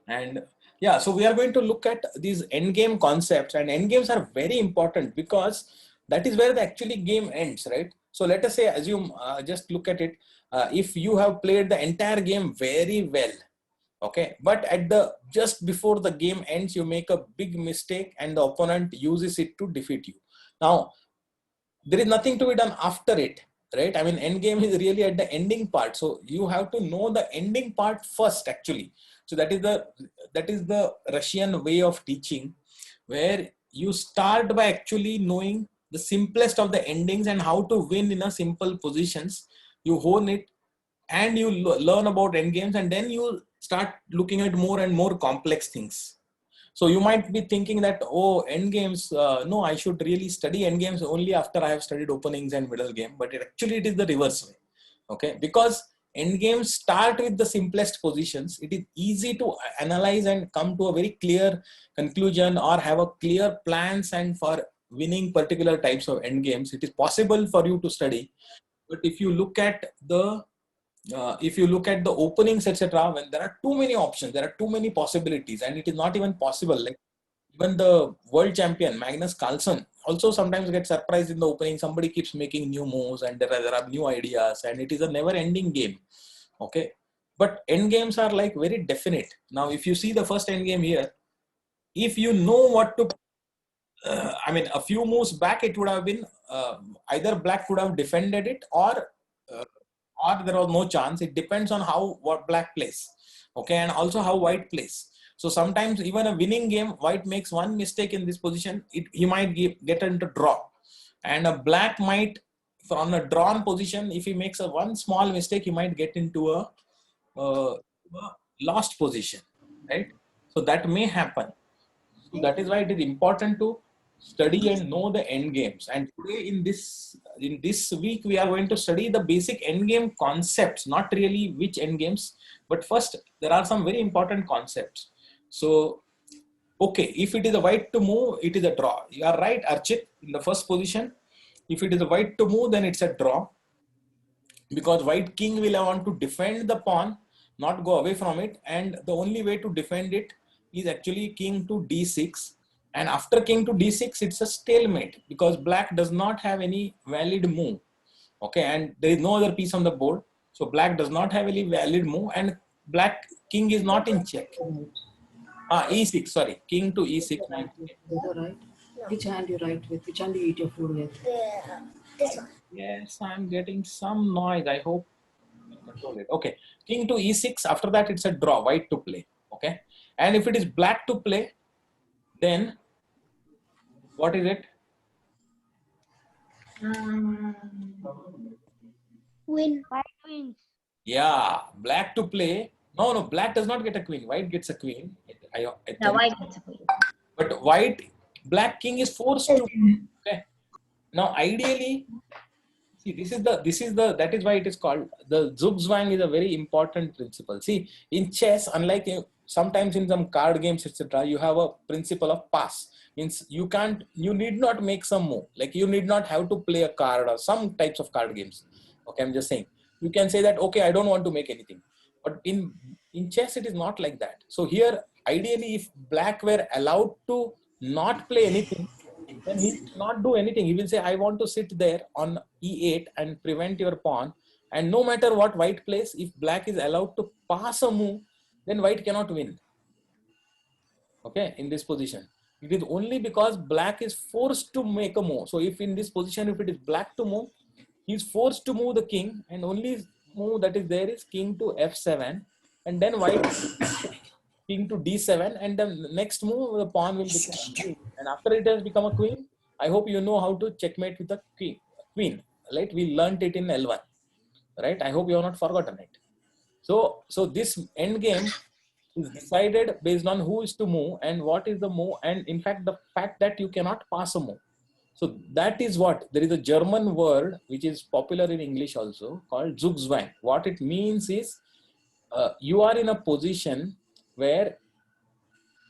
And yeah, so we are going to look at these endgame concepts, and endgames are very important because that is where the actually game ends, right? So let us say, assume, just look at it. If you have played the entire game very well, okay, but at the just before the game ends, you make a big mistake and the opponent uses it to defeat you. Now, there is nothing to be done after it, right? I mean, end game is really at the ending part, so you have to know the ending part first, actually. So that is the Russian way of teaching, where you start by actually knowing the simplest of the endings and how to win in a simple positions. You hone it and you learn about end games, and then you start looking at more and more complex things. So you might be thinking that, oh, end games, no, I should really study end games only after I have studied openings and middle game. But actually, it is the reverse way. Okay, because end games start with the simplest positions. It is easy to analyze and come to a very clear conclusion or have a clear plans and for winning particular types of end games. It is possible for you to study. But if you look at the openings, etc., when there are too many options, there are too many possibilities, and it is not even possible. Like even the world champion Magnus Carlsen also sometimes gets surprised in the opening. Somebody keeps making new moves, and there are new ideas, and it is a never-ending game. Okay, but end games are like very definite. Now, if you see the first end game here, if you know what to, I mean, a few moves back, it would have been either black would have defended it, uh, or there was no chance. It depends on how what black plays, okay, and also how white plays. So sometimes even a winning game, white makes one mistake in this position, he might get into draw, and a black might, from a drawn position, if he makes a one small mistake, he might get into uh, a lost position, right? So that may happen. So that is why it is important to study and know the end games. And today in this week we are going to study the basic end game concepts, not really which end games, but first there are some very important concepts. So okay, if it is a white to move, it is a draw. You are right, Archit, in the first position. If it is a white to move, then it's a draw, because white king will want to defend the pawn, not go away from it, and the only way to defend it is actually king to d6. And after king to d6, it's a stalemate because black does not have any valid move. Okay, and there is no other piece on the board, so black does not have any valid move, and black king is not in check. E6, sorry, king to e6. Right. Which hand you write with? Which hand you eat your food with? This one. Yes, I'm getting some noise. I hope I control it. Okay, king to e6. After that, it's a draw, white to play. Okay, and if it is black to play, then what is it? Queen. White wins. Yeah, black to play. No, no, black does not get a queen. White gets a queen. The white gets a queen. But black king is forced to. Okay. Now, ideally, see, that is why it is called the Zugzwang is a very important principle. See, in chess, unlike sometimes in some card games, etc., you have a principle of pass. Means you need not make some move. Like you need not have to play a card or some types of card games. Okay, I'm just saying. You can say that, okay, I don't want to make anything. But in chess, it is not like that. So here, ideally, if black were allowed to not play anything, then he will not do anything. He will say, I want to sit there on e8 and prevent your pawn. And no matter what white plays, if black is allowed to pass a move, then white cannot win. Okay, in this position. It is only because black is forced to make a move. So if in this position, if it is black to move, he is forced to move the king, and only move that is there is king to f7, and then white king to d7, and the next move the pawn will become a queen. And after it has become a queen, I hope you know how to checkmate with a queen, right? We learned it in L1, right? I hope you have not forgotten it. So this end game is decided based on who is to move and what is the move, and in fact the fact that you cannot pass a move. So that is what there is a German word which is popular in English also called Zugzwang. What it means is you are in a position where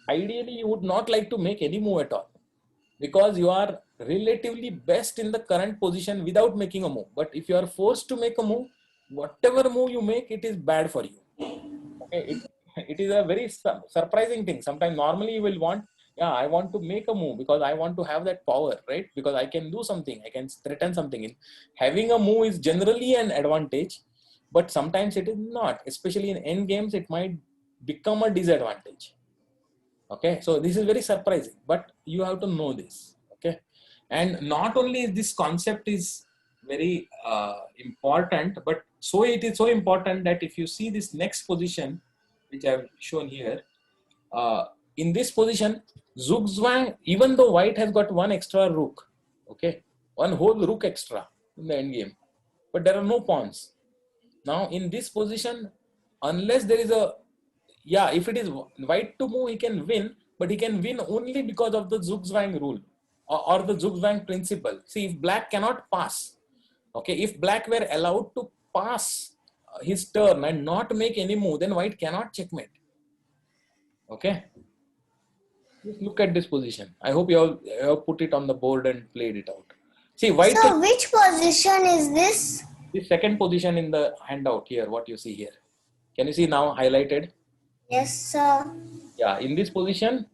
ideally you would not like to make any move at all, because you are relatively best in the current position without making a move. But if you are forced to make a move, whatever move you make, it is bad for you. Okay, it it is a very surprising thing. Sometimes normally you will want, yeah, I want to make a move because I want to have that power, right? Because I can do something, I can threaten something. Having a move is generally an advantage, but sometimes it is not. Especially in end games, it might become a disadvantage. Okay, so this is very surprising, but you have to know this. Okay, and not only is this concept is very important, but so it is so important that if you see this next position, which I have shown here, in this position, Zugzwang, even though white has got one extra rook, okay, one whole rook extra in the end game, but there are no pawns. Now in this position, unless there is a, yeah, if it is white to move, he can win, but he can win only because of the Zugzwang rule or the Zugzwang principle. See, if black cannot pass, okay, if black were allowed to pass his turn and not make any move, then white cannot checkmate. Okay, just look at this position. I hope you have put it on the board and played it out. See, white. So which position is this? The second position in the handout here, what you see here. Can you see now highlighted? Yes, sir. Yeah, in this position,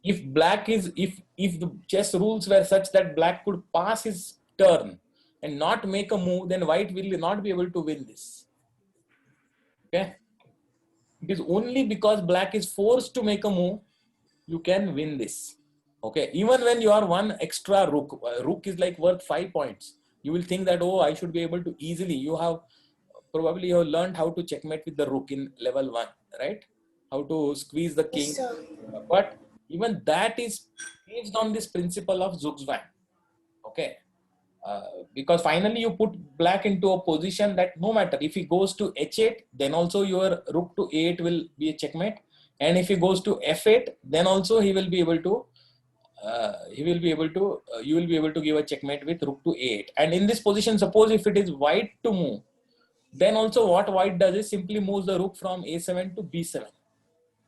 if black is, if the chess rules were such that black could pass his turn and not make a move, then white will not be able to win this. Okay, it is only because black is forced to make a move you can win this. Okay, even when you are one extra rook, rook is like worth 5 points, you will think that, oh, I should be able to easily, you have probably you have learned how to checkmate with the rook in level 1, right? How to squeeze the king. Yes, sir. But even that is based on this principle of Zugzwang. Okay, because finally you put black into a position that no matter if he goes to h8, then also your rook to a8 will be a checkmate, and if he goes to f8, then also he will be able to you will be able to give a checkmate with rook to a8. And in this position, suppose if it is white to move, then also what white does is simply moves the rook from a7 to b7.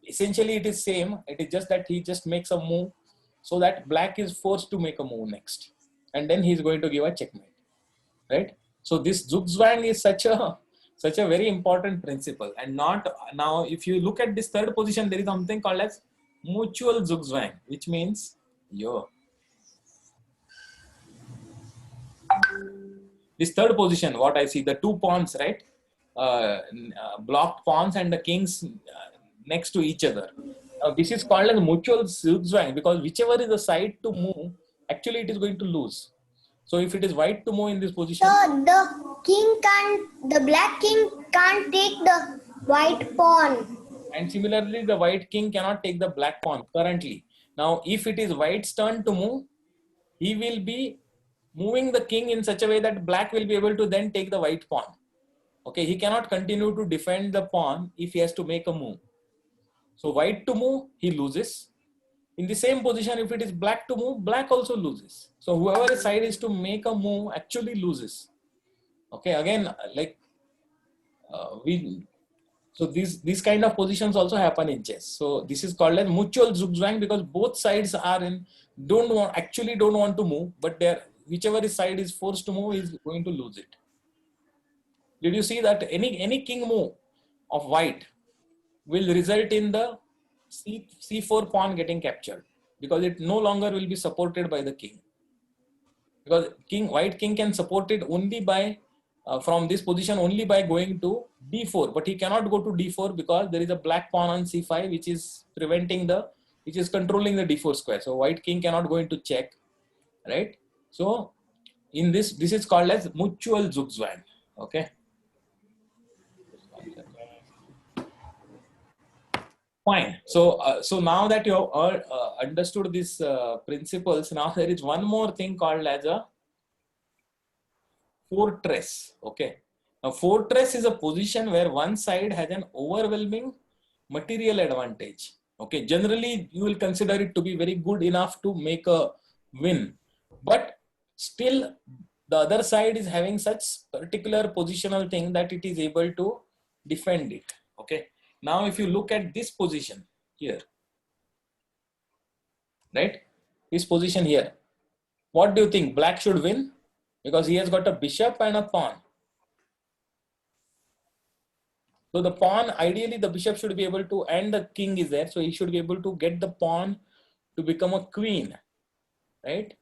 Essentially it is same, it is just that he just makes a move so that black is forced to make a move next, and then he is going to give a checkmate, right? So this Zugzwang is such a very important principle. And not now, if you look at this third position, there is something called as mutual Zugzwang, which means this third position, what I see, the two pawns, right? Blocked pawns and the kings next to each other. This is called as mutual Zugzwang because whichever is the side to move, actually it is going to lose. So if it is white to move in this position, So the black king can't take the white pawn. and similarly the white king cannot take the black pawn currently. Now if it is white's turn to move, he will be moving the king in such a way that black will be able to then take the white pawn. Okay, he cannot continue to defend the pawn if he has to make a move. So white to move, he loses. In the same position, if it is black to move, black also loses. So whoever side is to make a move actually loses. Okay, again, like so these kind of positions also happen in chess. So this is called as mutual Zugzwang because both sides are don't want to move, but whichever side is forced to move is going to lose it. Did you see that any king move of white will result in the c4 pawn getting captured because it no longer will be supported by the king, because white king can support it only by from this position only by going to d4, but he cannot go to d4 because there is a black pawn on c5 which is controlling the d4 square. So white king cannot go into check, right? So in this is called as mutual Zugzwang. Okay, fine. So now that you have understood these principles, now there is one more thing called as a fortress. Okay, now fortress is a position where one side has an overwhelming material advantage. Okay, generally you will consider it to be very good enough to make a win, but still the other side is having such particular positional thing that it is able to defend it. Okay, now if you look at this position here, right, this position here, what do you think? Black should win because he has got a bishop and a pawn. So the pawn, ideally the bishop should be able to, and the king is there, so he should be able to get the pawn to become a queen, right?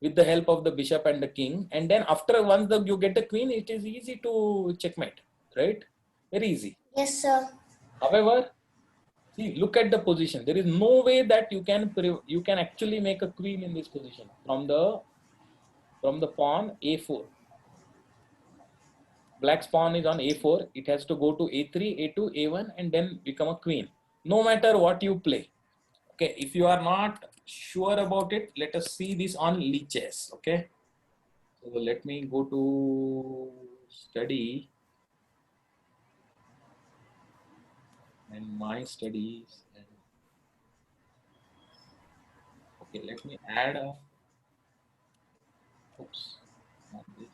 With the help of the bishop and the king. And then after once you get the queen, it is easy to checkmate, right? Very easy. Yes, sir. However, see, look at the position. There is no way that you can actually make a queen in this position from the pawn a4. Black's pawn is on a4. It has to go to a3, a2, a1, and then become a queen. No matter what you play. Okay, if you are not sure about it, let us see this on Lichess. Okay, so let me go to study and my studies. Okay, let me add a. Oops, not this.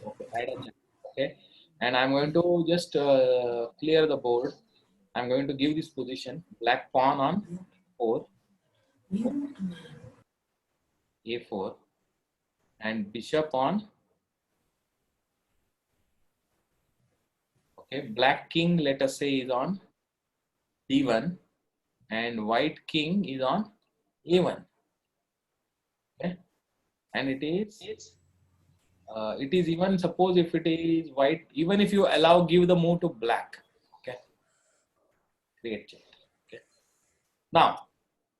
Okay, add a check. Okay, and I'm going to just clear the board. I'm going to give this position black pawn on 4, a4, and bishop on. Okay, black king, let us say, is on d1, and white king is on a1. Okay, and it is even, suppose if it is white, even if you give the move to black. Okay, create check. Okay, now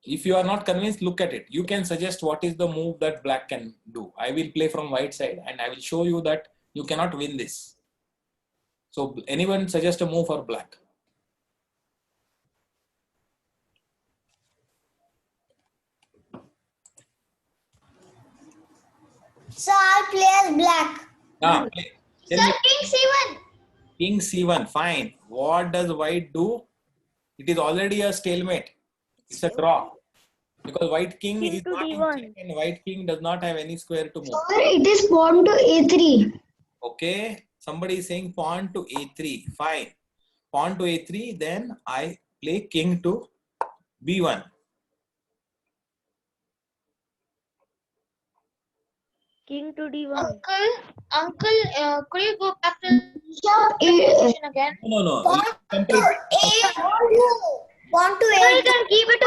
if you are not convinced, look at it. You can suggest what is the move that black can do. I will play from white side and I will show you that you cannot win this. So anyone suggest a move for black? So I'll play as black. Now, tell Sir, me. King C1. King c1, fine. What does white do? It is already a stalemate. It's a draw. Because white king is not in check and white king does not have any square to move. Sir, it is pawn to A3. Okay, somebody is saying pawn to a3. Fine. Pawn to a3, then I play king to b1. King to d1. Uncle, could you go back to the position again? No. Pawn to A2. Pawn to Or you A2. can keep it to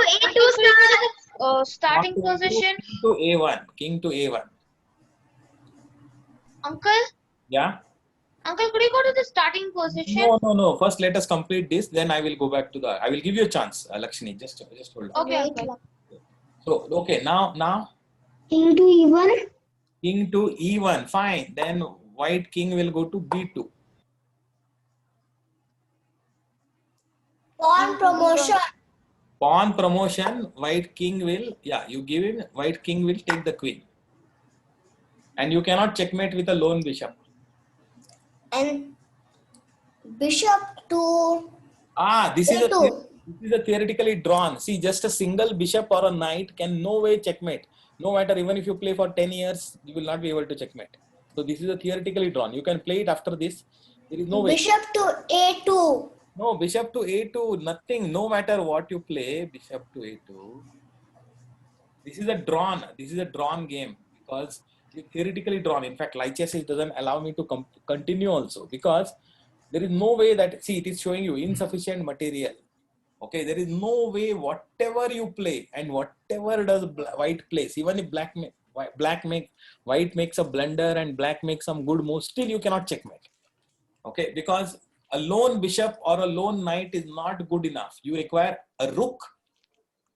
A2 starting position. King to a1. King to a1. Uncle, Yeah? could you go to the starting position? No. First, let us complete this. Then I will go back to the. I will give you a chance, Lakshmi. Just hold on. Okay, uncle. So, okay, now King to E1. king to e1. Fine. Then white king will go to b2. Pawn promotion. Pawn promotion. White king will. Yeah, you give him. White king will take the queen. And you cannot checkmate with a lone bishop. And bishop to This is A2. a theoretically drawn. See, just a single bishop or a knight can no way checkmate. No matter, even if you play for 10 years, you will not be able to checkmate. So this is a theoretically drawn. You can play it after this. There is no way. Bishop to A2. No, bishop to a2, nothing. No matter what you play, bishop to a2. This is a drawn game because it's theoretically drawn. In fact, Lichess doesn't allow me to continue also because there is no way that, see, it is showing you insufficient material. Okay, there is no way whatever you play and whatever does white plays, even if white makes a blunder and black makes some good moves, still you cannot checkmate. Okay, because a lone bishop or a lone knight is not good enough. You require a rook,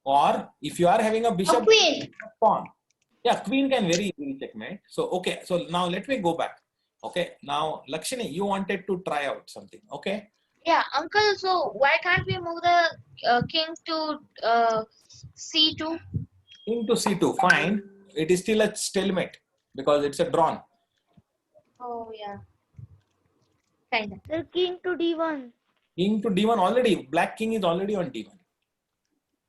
or if you are having a bishop, Queen. pawn. Yeah, queen can very easily checkmate. So, okay, so now let me go back. Okay, now Lakshmi, you wanted to try out something. Okay. Yeah, uncle, so why can't we move the king to C2? King to c2, fine. It is still a stalemate because it's a drawn. Oh, yeah. Kind of. Sir, king to d1. King to d1 already. Black king is already on d1.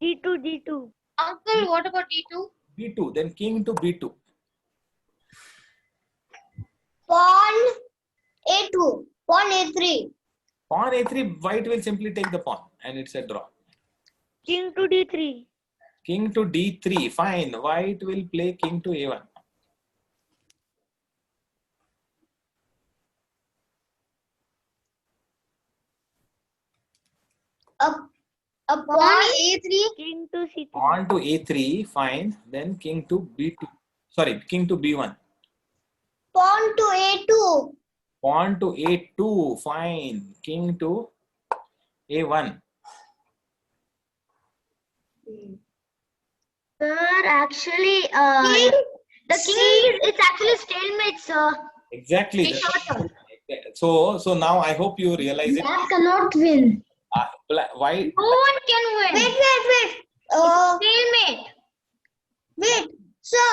d2, d2. Uncle, what about D2? b2, then king to b2. Pawn A2. Pawn A3. Pawn a3, white will simply take the pawn and it's a draw. King to d3. King to D3. Fine. White will play king to A1. A pawn A3. King to C3. On to A3. Fine. Then king to B2. Sorry, king to B1. Pawn to A2. Pawn to A2. Fine. King to A1. Sir, actually, King the king is it's actually stalemate, sir. Exactly. Be shorter. So now I hope you realize it. Black cannot win. White. No one can win. Wait. Stalemate. Wait. So,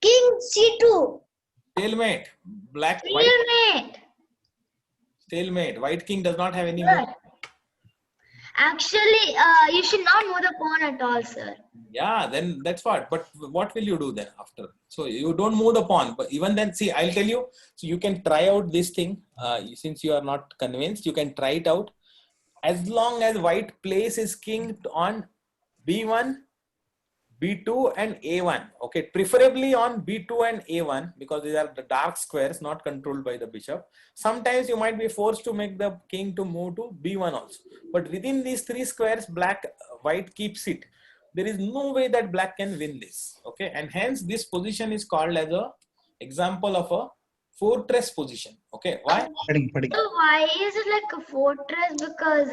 King C2. Stalemate. White Stalemate. stalemate. White king does not have any Sir, move. actually, you should not move the pawn at all, sir. Yeah, then that's what. But what will you do then after? So you don't move the pawn. But even then, see, I'll tell you. So you can try out this thing. Since you are not convinced, you can try it out. As long as white places his king on B1, B2 and A1. Okay, preferably on B2 and A1 because these are the dark squares not controlled by the bishop. Sometimes you might be forced to make the king to move to B1 also. But within these three squares, white keeps it. There is no way that black can win this. Okay, and hence this position is called as a example of a fortress position. Okay, why? So why is it like a fortress? Because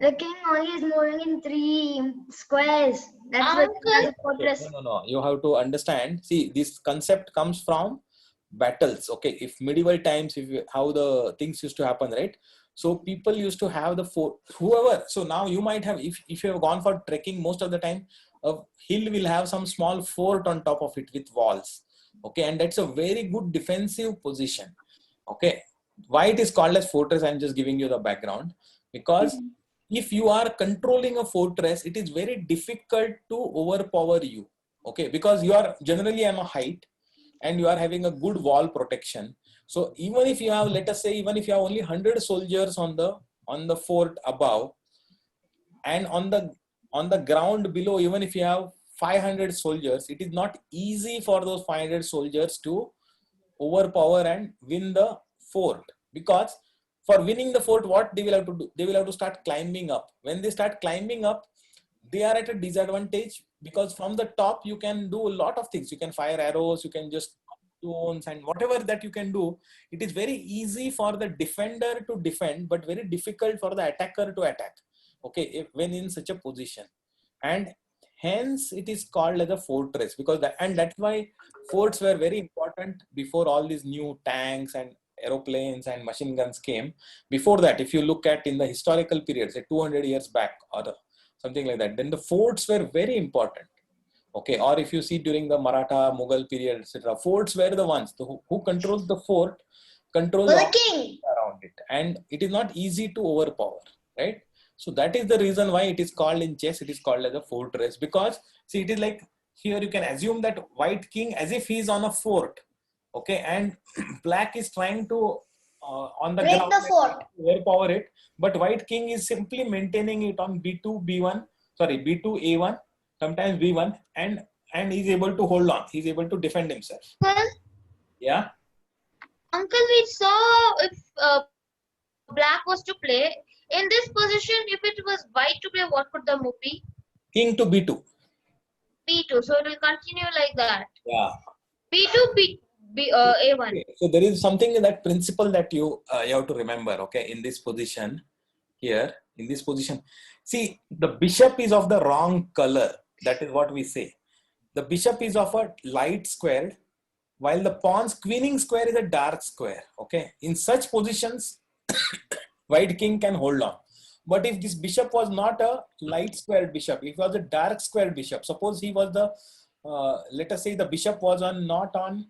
the king only is moving in 3 squares. That's what Uncle. a fortress. No. You have to understand. See, this concept comes from battles. Okay, if medieval times, how the things used to happen, right? So people used to have the fort, whoever. So now you might have, if you have gone for trekking, most of the time, a hill will have some small fort on top of it with walls. Okay, and that's a very good defensive position. Okay, why it is called as fortress? I'm just giving you the background because if you are controlling a fortress, it is very difficult to overpower you. Okay, because you are generally on a height and you are having a good wall protection. So even if you have, let us say, even if you have only 100 soldiers on the fort above, and on the ground below, even if you have 500 soldiers, it is not easy for those 500 soldiers to overpower and win the fort, because for winning the fort, what they will have to do? They will have to start climbing up. When they start climbing up, they are at a disadvantage because from the top you can do a lot of things. You can fire arrows, you can just stones and whatever that you can do. It is very easy for the defender to defend, but very difficult for the attacker to attack. Okay, when in such a position, and hence it is called as a fortress, because that's why forts were very important before all these new tanks and aeroplanes and machine guns came. Before that, if you look at in the historical period, say 200 years back or something like that, then the forts were very important. Okay, or if you see during the Maratha, Mughal period, etc., forts were the ones who controls the fort, controls For the king. around it, and it is not easy to overpower, right? So that is the reason why it is called in chess, it is called as a fortress, because see, it is like here you can assume that white king as if he is on a fort, okay, and black is trying to on the Break ground the fort. overpower it, but white king is simply maintaining it on B2, B1, sorry, B2, A1, sometimes B1, and he's able to hold on, he's able to defend himself. Uncle, Yeah. Uncle, we saw if black was to play in this position, if it was white to play, what could the move be? King to B2. B2. So it will continue like that. Yeah. B2, A1. Okay. So there is something in that principle that you have to remember. Okay, in this position here, in this position, see, the bishop is of the wrong color. That is what we say. The bishop is of a light square, while the pawn's queening square is a dark square. Okay, in such positions, white king can hold on. But if this bishop was not a light square bishop, if it was a dark square bishop, suppose he was the, let us say the bishop was on not on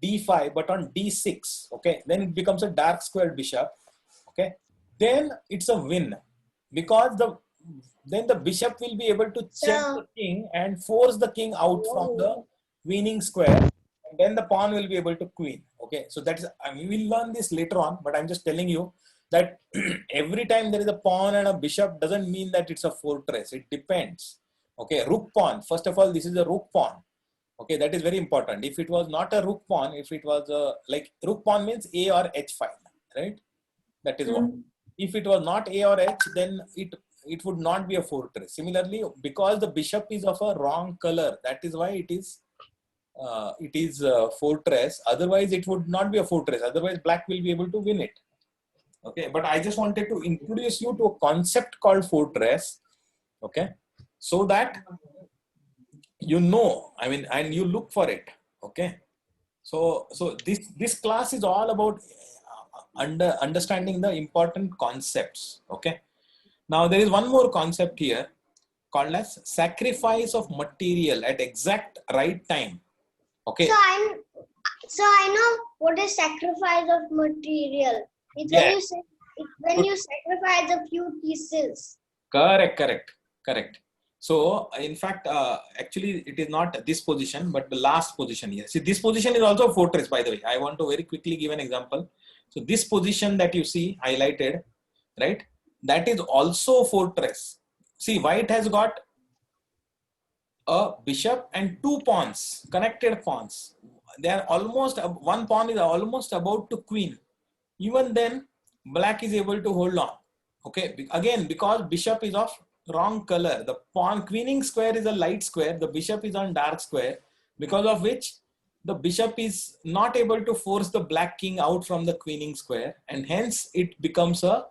D5 but on D6, okay, then it becomes a dark square bishop, okay, then it's a win, because then the bishop will be able to check the king and force the king out from the winning square, and then the pawn will be able to queen. Okay, so that's, I mean, we'll learn this later on, but I'm just telling you that every time there is a pawn and a bishop doesn't mean that it's a fortress. It depends. Okay, rook pawn. First of all, this is a rook pawn. Okay, that is very important. If it was not a rook pawn, if it was a, like rook pawn means A or H5, right? That is one. If it was not A or H, then it would not be a fortress. Similarly, because the bishop is of a wrong color, that is why it is a fortress. Otherwise, it would not be a fortress. Otherwise, black will be able to win it. Okay, but I just wanted to introduce you to a concept called fortress. Okay, so that you know, I mean, and you look for it. Okay, so this class is all about understanding the important concepts. Okay, now there is one more concept here called as sacrifice of material at exact right time. Okay. So I know what is sacrifice of material. It's Yeah. when you sacrifice a few pieces. Correct. So in fact, actually it is not this position, but the last position here. See, this position is also a fortress, by the way. I want to very quickly give an example. So this position that you see highlighted, right? That is also a fortress. See, white has got a bishop and two pawns, connected pawns. They are almost, one pawn is almost about to queen. Even then, black is able to hold on. Okay, again, because bishop is of wrong color, the pawn queening square is a light square, the bishop is on dark square, because of which the bishop is not able to force the black king out from the queening square, and hence it becomes a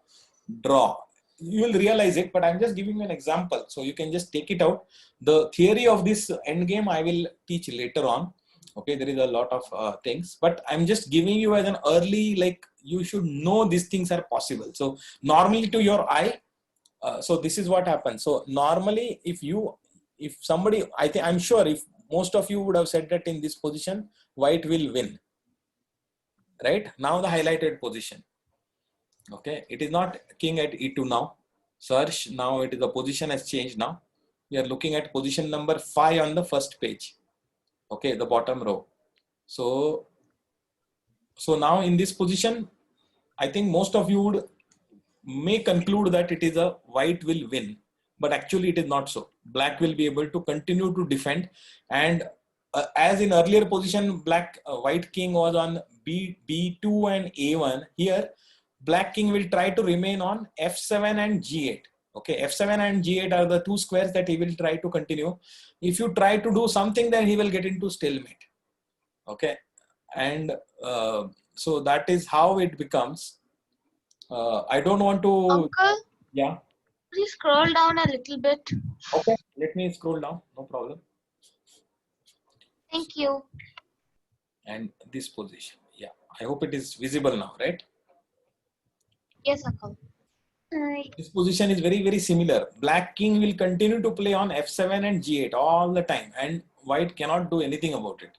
draw. You will realize it, but I'm just giving you an example, so you can just take it out. The theory of this endgame I will teach later on. Okay, there is a lot of things, but I'm just giving you as an early, like, you should know these things are possible. So normally to your eye, so this is what happens. So normally if somebody, I'm sure if most of you would have said that in this position, white will win, right? Now the highlighted position. Okay, it is not king at e2 now. Search, now it is, the position has changed now. We are looking at position number 5 on the first page. Okay, the bottom row. So now in this position, I think most of you may conclude that it is a white will win, but actually it is not so. Black will be able to continue to defend, and as in earlier position, white king was on B2 and A1. Here, black king will try to remain on F7 and G8. Okay, F7 and G8 are the two squares that he will try to continue. If you try to do something, then he will get into stalemate. Okay, and so that is how it becomes. I don't want to. Uncle, Yeah. please scroll down a little bit. Okay, let me scroll down. No problem. Thank you. And this position. Yeah, I hope it is visible now, right? Yes, Uncle. This position is very, very similar. Black king will continue to play on F7 and G8 all the time, and white cannot do anything about it.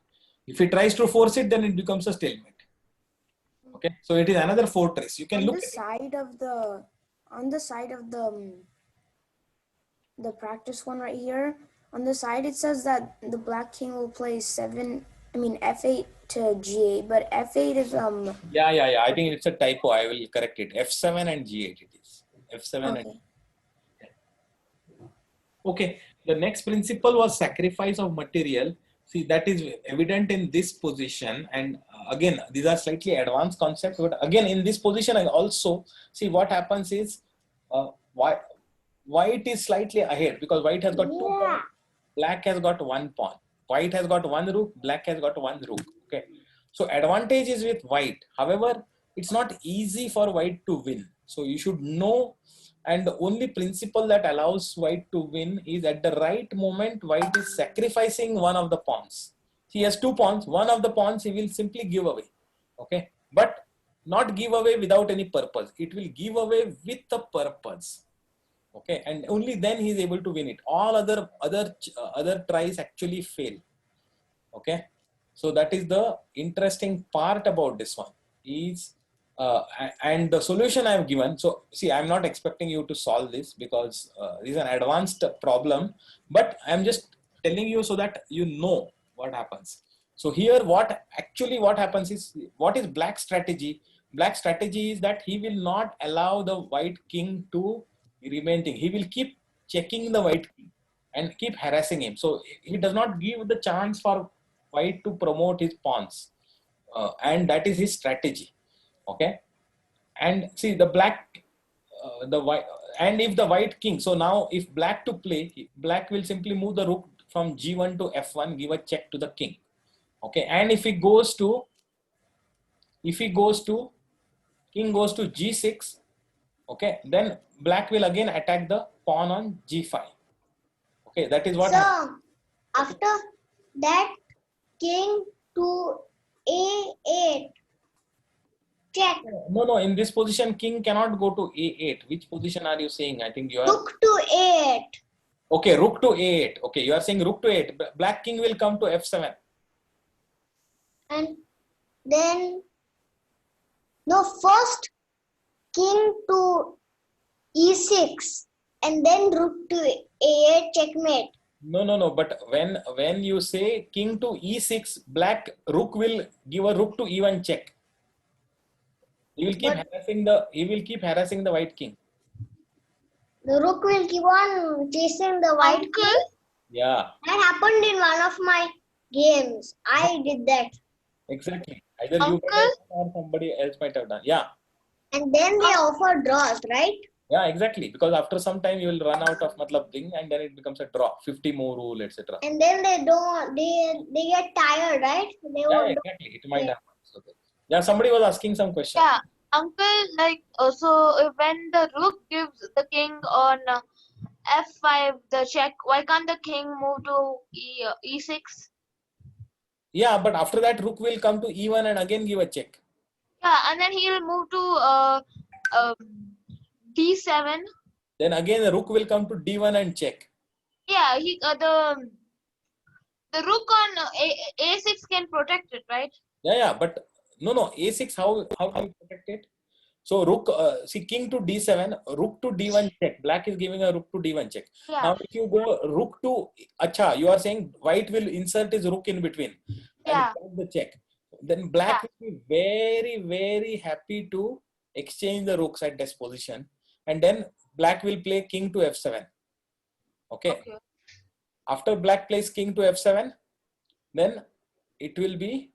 If he tries to force it, then it becomes a stalemate. Okay, so it is another fortress. You can on look the at it. side of the practice one right here. On the side, it says that the black king will play F8 to G8, but F8 is Yeah. I think it's a typo. I will correct it. F7 and G8 it is. F7 okay. and. Okay. The next principle was sacrifice of material. See, that is evident in this position, and again, these are slightly advanced concepts. But again, in this position, I also see what happens is white is slightly ahead because white has got two pawns, black has got one pawn. White has got one rook, black has got one rook. Okay, so advantage is with white. However, it's not easy for white to win. So you should know. And the only principle that allows white to win is at the right moment, white is sacrificing one of the pawns. He has two pawns. One of the pawns he will simply give away. Okay, but not give away without any purpose. It will give away with a purpose. Okay, and only then he is able to win it. All other tries actually fail. Okay, so that is the interesting part about this one. Is and the solution I have given. So see, I'm not expecting you to solve this because this is an advanced problem, but I'm just telling you so that you know what happens. So here what happens is, what is black strategy? Black strategy is that he will not allow the white king to remain thing. He will keep checking the white king, and keep harassing him. So he does not give the chance for white to promote his pawns, and that is his strategy. Okay, and see the black, the white, and if the white king. So now if black to play, black will simply move the rook from g1 to f1, give a check to the king. Okay, and if he goes to king goes to g6, okay, then black will again attack the pawn on g5. Okay, that is what happens. So after that, king to a8 check. No, in this position king cannot go to a8. Which position are you saying? I think you are Rook to a8. okay, rook to a8. Okay, you are saying rook to a8. Black king will come to f7. And then first king to e6 and then rook to a8 checkmate. No, but when you say king to e6, black rook will give a rook to e1 check. He will keep harassing the white king. The rook will keep on chasing the white king. Uncle, Yeah, That happened in one of my games. I did that. exactly. Either you Uncle? might have done or somebody else might have done. Yeah. And then they offer draws, right? Yeah, exactly. Because after some time you will run out of matlab thing and then it becomes a draw. 50 more rule, etc. And then they get tired, right? They Yeah, won't exactly. It might happen. So, yeah, somebody was asking some question. yeah, uncle, like so when the rook gives the king on f5 the check, why can't the king move to e6? Yeah, but after that rook will come to e1 and again give a check. Yeah, and then he'll move to d7. Then again the rook will come to d1 and check. Yeah, the rook on a6 can protect it, right? Yeah, but no, a6, how do you protect it? So rook, see king to d7, rook to d1 check. Black is giving a rook to d1 check. Yeah. Now if you go rook to, acha, you are saying white will insert his rook in between and Yeah. get the check. Then black will be very, very happy to exchange the rooks at this position. And then black will play king to f7. Okay. After black plays king to f7, then it will be.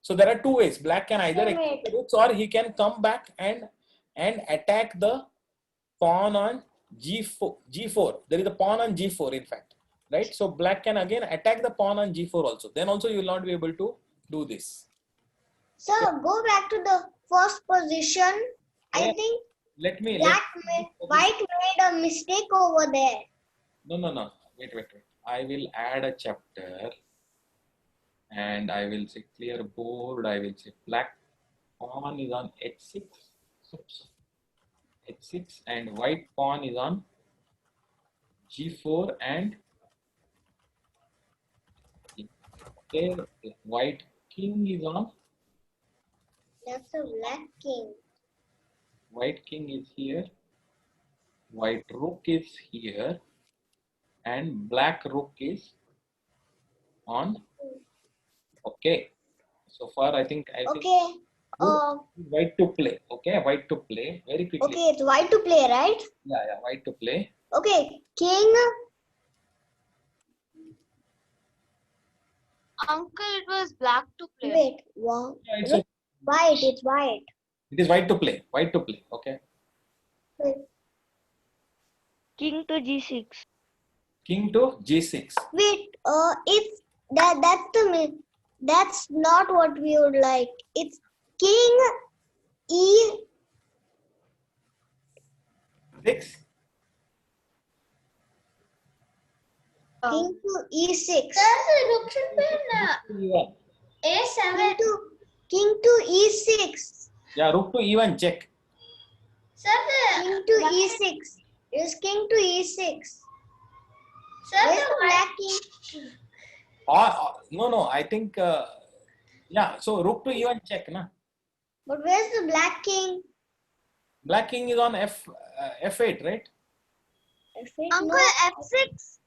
So there are two ways. Black can either exchange the rooks or he can come back and attack the pawn on g4. There is a pawn on g4 in fact, right? So black can again attack the pawn on g4 also. Then also you will not be able to do this. So go back to the first position. I Yeah. think White white made a mistake over there. No. Wait. I will add a chapter and I will say clear board. I will say black pawn is on h6. H6 and white pawn is on g4 and okay, white king is on. That's a black king. White king is here, white rook is here, and black rook is on. Okay, so far I think Okay. white to play. Okay, white to play very quickly. Okay, it's white to play, right? Yeah, white to play. Okay, king. Uncle, it was black to play. Wait, wow. Yeah, it's okay. White, it's white. It is white to play. White to play. Okay. Wait, King to g6. King to g6. it's that's not what we would like. It's king e. 6. King to e6. E1. A7. King to e6. Yeah, rook to e1 check. King to e6. It's king to e6. Where's the black king? No. I think yeah. So rook to e1 check, na. But where's the black king? Black king is on f8, right? F8, Uncle, no, f6.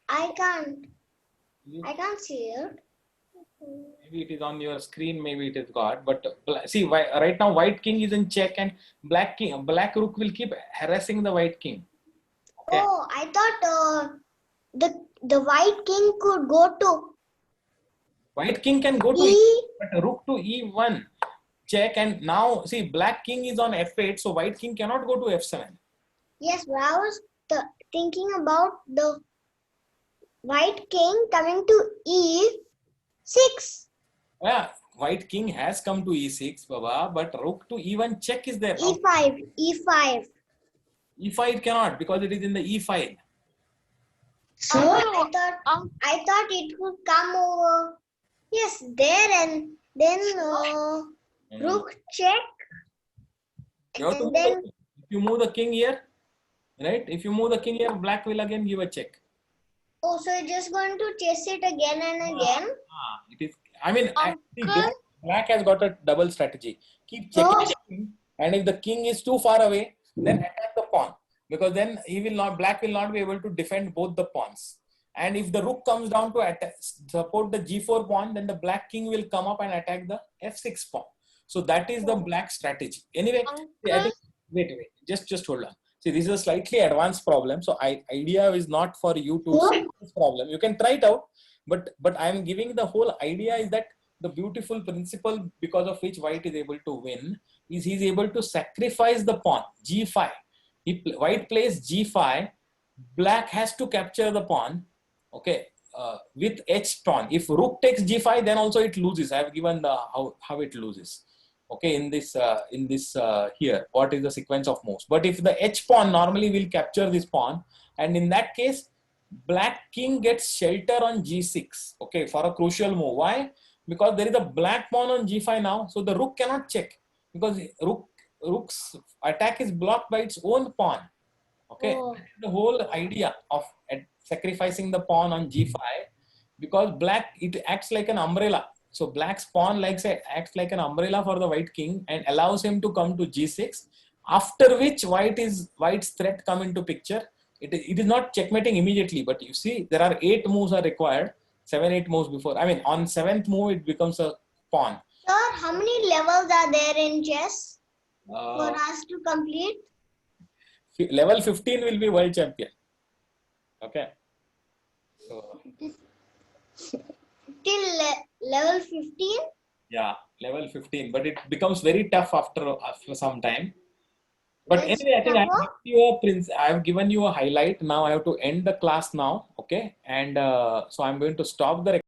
I can't see it. Maybe it is on your screen. Maybe it is got. But see, right now white king is in check, and black rook will keep harassing the white king. Okay. Oh, I thought the white king could go to White king can go to E. but rook to e1 check, and now see black king is on f8, so white king cannot go to f7. Yes, but I was thinking about the white king coming to E6. Yeah, white king has come to e6, Baba, but rook to e1 check is there. E5. E5. E5 cannot because it is in the e file. I thought it would come over. Yes, there and then rook check. You have to And move then if you move the king here, right? If you move the king here, black will again give a check. oh, so you're just going to chase it again and again. It is. I mean, Uncle? black has got a double strategy. Keep checking the king, and if the king is too far away, then attack the pawn, because then he will not. Black will not be able to defend both the pawns. And if the rook comes down to support the g4 pawn, then the black king will come up and attack the f6 pawn. So that is the black strategy. Anyway, see, I think, wait, just hold on. See, this is a slightly advanced problem. So idea is not for you to solve this problem. You can try it out, but I am giving the whole idea is that the beautiful principle because of which white is able to win is he's able to sacrifice the pawn g5. White plays g5, black has to capture the pawn. Okay, with h pawn. If rook takes g5, then also it loses. I have given the how it loses. Okay, in this here, what is the sequence of moves? But if the h pawn normally will capture this pawn, and in that case, black king gets shelter on g6. Okay, for a crucial move. Why? Because there is a black pawn on g5 now, so the rook cannot check because rook's attack is blocked by its own pawn. Okay, the whole idea of sacrificing the pawn on g5, because black, it acts like an umbrella. So black's pawn acts like an umbrella for the white king and allows him to come to g6. After which white's threat come into picture. It is not checkmating immediately, but you see there are 8 moves are required, 7-8 moves before. I mean, on 7th move it becomes a pawn. Sir, how many levels are there in chess for us to complete? Level 15 will be world champion. Okay. So, Till level 15? yeah, level 15, but it becomes very tough after some time. But Yes, anyway, I think Papa. I have given you a highlight. Now I have to end the class now. Okay, and so I'm going to stop the